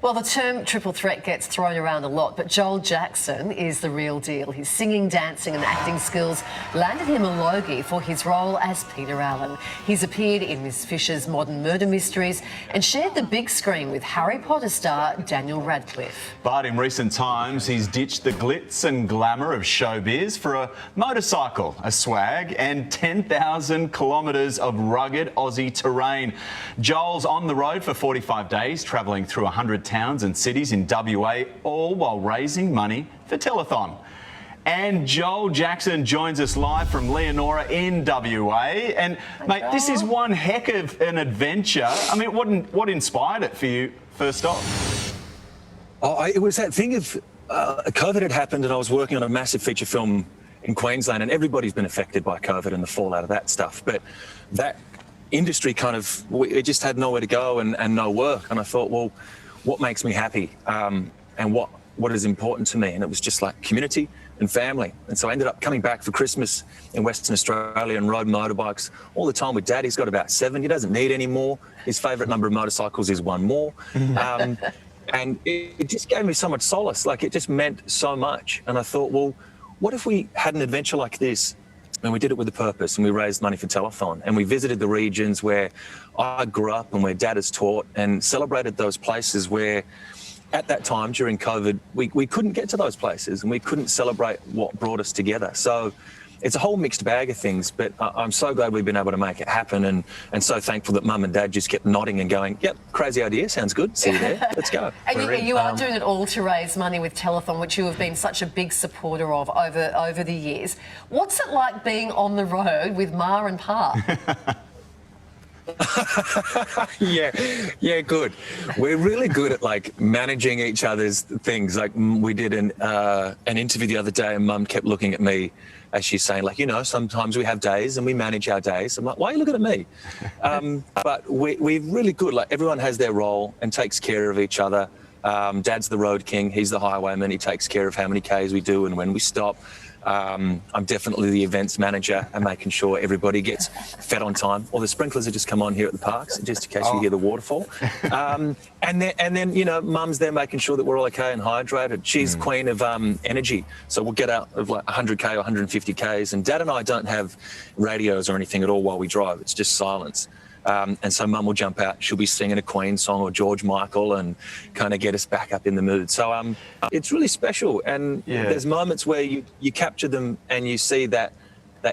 Well, the term triple threat gets thrown around a lot, but Joel Jackson is the real deal. His singing, dancing and acting skills landed him a Logie for his role as Peter Allen. He's appeared in Miss Fisher's Modern Murder Mysteries and shared the big screen with Harry Potter star Daniel Radcliffe. But in recent times, he's ditched the glitz and glamour of showbiz for a motorcycle, a swag and 10,000 kilometres of rugged Aussie terrain. Joel's on the road for 45 days, travelling through 100 towns and cities in WA, all while raising money for Telethon. And Joel Jackson joins us live from Leonora in WA. And, mate, this is one heck of an adventure. I mean, what inspired it for you, first off? It was that thing of COVID had happened and I was working on a massive feature film in Queensland, and everybody's been affected by COVID and the fallout of that stuff. But that industry it just had nowhere to go and no work. And I thought, well, what makes me happy and what is important to me? And it was just like community and family. And so I ended up coming back for Christmas in Western Australia and rode motorbikes all the time with Dad. He's got about 7. He doesn't need any more. His favourite number of motorcycles is 1 more. And it just gave me so much solace. Like, it just meant so much. And I thought, well, what if we had an adventure like this and we did it with a purpose, and we raised money for Telethon, and we visited the regions where I grew up and where Dad has taught, and celebrated those places where at that time during COVID, we couldn't get to those places and we couldn't celebrate what brought us together. So it's a whole mixed bag of things, but I'm so glad we've been able to make it happen, and so thankful that Mum and Dad just kept nodding and going, yep, crazy idea, sounds good, see you there, let's go. And you are doing it all to raise money with Telethon, which you have been such a big supporter of over the years. What's it like being on the road with Ma and Pa? Yeah, good. We're really good at like managing each other's things. Like, we did an interview the other day, and Mum kept looking at me as she's saying, like, you know, sometimes we have days and we manage our days. I'm like, why are you looking at me? But we're really good. Like, everyone has their role and takes care of each other. Dad's the road king. He's the highwayman. He takes care of how many Ks we do and when we stop. I'm definitely the events manager and making sure everybody gets fed on time. Or the sprinklers have just come on here at the parks, just in case you hear the waterfall. And then, you know, Mum's there making sure that we're all okay and hydrated. She's queen of energy. So we'll get out of like 100K or 150Ks. And Dad and I don't have radios or anything at all while we drive. It's just silence. And so Mum will jump out, she'll be singing a Queen song or George Michael and kind of get us back up in the mood. So it's really special, and there's moments where you capture them and you see that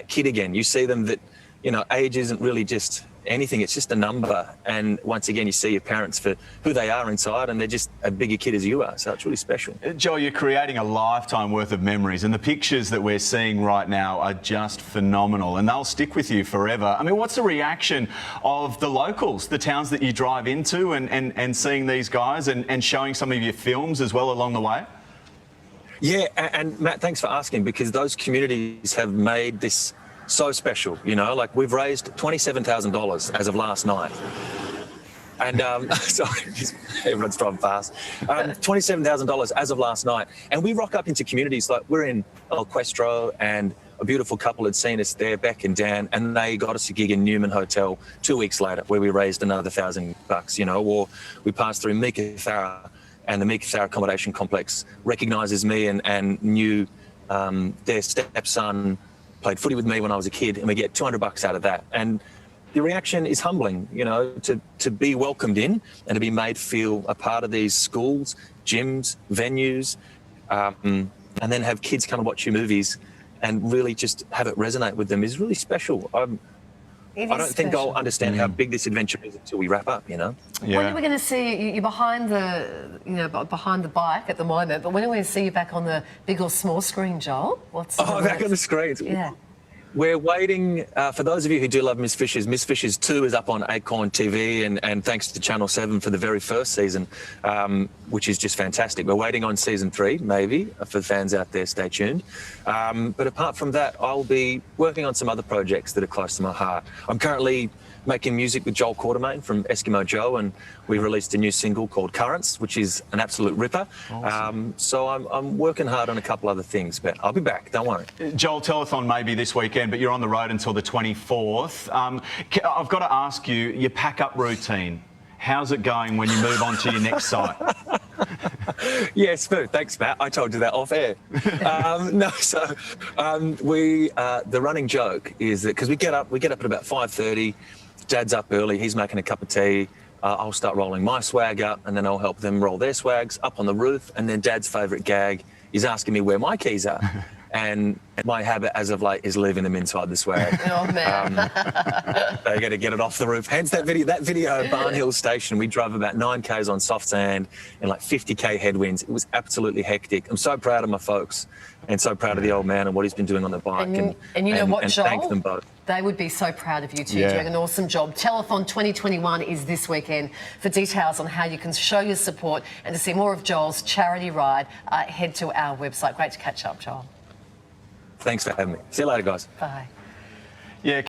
kid again. You see them that, you know, age isn't really just anything, it's just a number. And once again, you see your parents for who they are inside, and they're just a bigger kid as you are. So it's really special. Joel, you're creating a lifetime worth of memories, and the pictures that we're seeing right now are just phenomenal, and they'll stick with you forever. I mean, what's the reaction of the locals, the towns that you drive into, and seeing these guys and showing some of your films as well along the way? Yeah, and Matt, thanks for asking, because those communities have made this so special. You know, like, we've raised $27,000 as of last night. And sorry, everyone's driving fast. $27,000 as of last night. And we rock up into communities like, we're in El Questro, and a beautiful couple had seen us there, Beck and Dan, and they got us a gig in Newman Hotel 2 weeks later, where we raised another $1,000, you know. Or we passed through Meekatharra, and the Meekatharra Accommodation Complex recognises me and knew their stepson played footy with me when I was a kid, and we get $200 out of that. And the reaction is humbling, you know, to be welcomed in and to be made feel a part of these schools, gyms, venues, and then have kids come and watch your movies and really just have it resonate with them is really special. I don't think I'll understand how big this adventure is until we wrap up, you know? Yeah. When are we going to see you behind behind the bike at the moment, but when are we going to see you back on the big or small screen, Joel? Back on the screens. Yeah. We're waiting, for those of you who do love Miss Fisher's 2 is up on Acorn TV, and thanks to Channel 7 for the very first season, which is just fantastic. We're waiting on season 3, maybe, for the fans out there, stay tuned. But apart from that, I'll be working on some other projects that are close to my heart. I'm currently making music with Joel Quartermain from Eskimo Joe, and we released a new single called Currents, which is an absolute ripper. Awesome. So I'm working hard on a couple other things, but I'll be back, don't worry. Joel, Telethon may be this weekend, but you're on the road until the 24th. I've got to ask you, your pack-up routine, how's it going when you move on to your next site? Yeah, smooth. Thanks, Matt. I told you that off air. The running joke is that because we get up at about 5:30. Dad's up early. He's making a cup of tea. I'll start rolling my swag up, and then I'll help them roll their swags up on the roof. And then Dad's favourite gag is asking me where my keys are. And my habit as of late is leaving them inside the swag. Oh, man. They got to get it off the roof. Hence that video of Barn Hill Station. We drove about 9 Ks on soft sand and like 50 K headwinds. It was absolutely hectic. I'm so proud of my folks and so proud of the old man and what he's been doing on the bike. And you know what, Joel? Thank them both. They would be so proud of you too. Yeah. Doing an awesome job. Telethon 2021 is this weekend. For details on how you can show your support and to see more of Joel's charity ride, head to our website. Great to catch up, Joel. Thanks for having me. See you later, guys. Bye. Yeah.